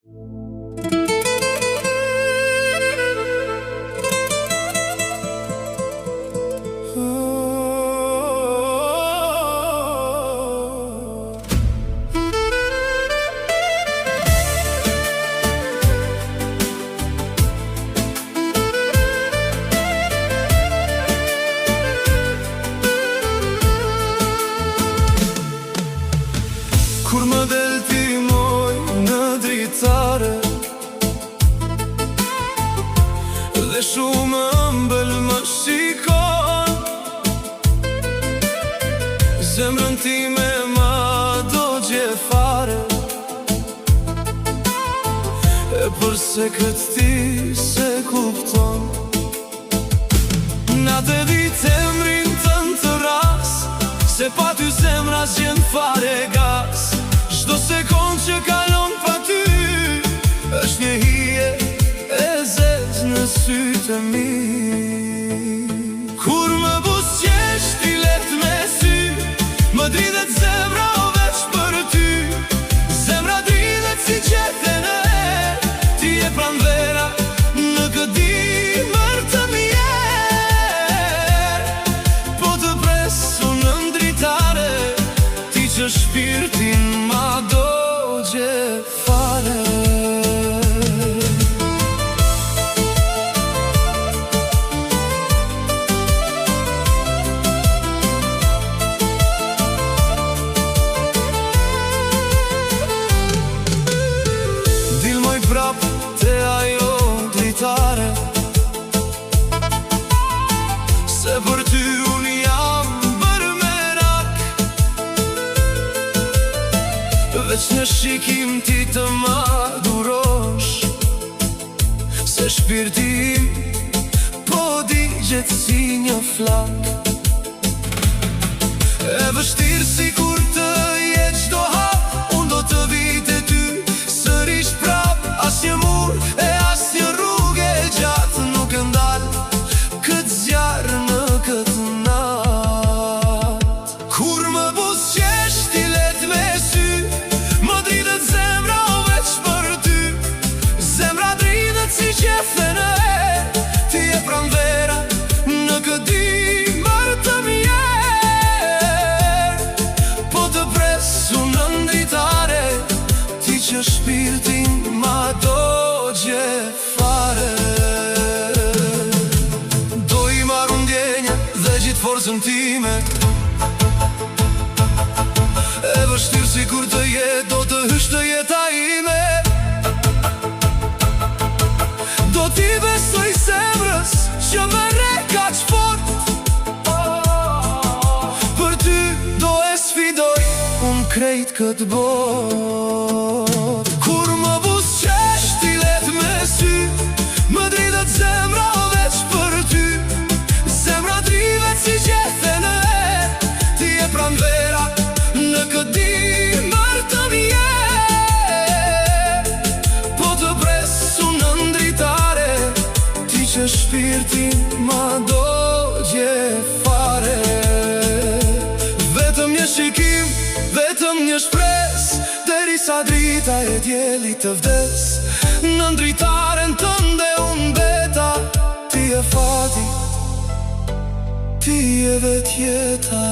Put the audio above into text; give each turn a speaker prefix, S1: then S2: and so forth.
S1: Kur më del ti moj në dritare dhe shumë ëmbël më shikon, zemrën time ma do gjefare, e përse këtë ti se kupton. Na të ditë emrin tënë të ras, se pa ty zemra s'gjen fare gas. Çdo sekond që kalon pa ty është një hije e zez në sytë e mi. Kur më buzëqesh ti let me sy, më dridhet zemra o veç për ty. Zemra dridhet si qetën e erë, ti e pranvera në këtë dimër të mjerë. Po të presu në ndritare, ti që shpirtin ma do gjefare. Dil moj prap te ajo dritare, se për ty unë jam bërë merak. Veç në shikim ti të madurosh, se shpirtim po digjet si një flak. E vështirë si kur të jetë qdo hap, unë do të vite ty sërish prap. As një mur e as një rrugë e gjatë nuk e ndal këtë zjarë në këtë nat. Kur më buzëqesh ti let me sy, më dridhet zemra o veç për ty. Zemra dridhet si qetën e erë, ti e pranvera në këtë dimër të mjerë. Po të presu në ndritare, ti që shpirtin ma do gjefare. Do i marrë ndjenje dhe gjithë forcën time, e vështirë si kur të jetë, do të hysh të jeta ime. Do t'i besoj zemrës që më re kaq fort, për ty do e sfidoj unë krejt këtë bot. Kur më buzëqesh ti let me sy, më dridhet zemra o veç për ty. Zemra dridhet si qetën e erë, ti e pranvera në këtë dimër të mjerë. Po të presu në ndritare, ti që shpirtin ma do gjefare. Vetëm një shikim, vetëm një shpres, derisa drita e djelit të vdes. Në ndritaren tënde unë beta, ti e fati, ti e vet jeta.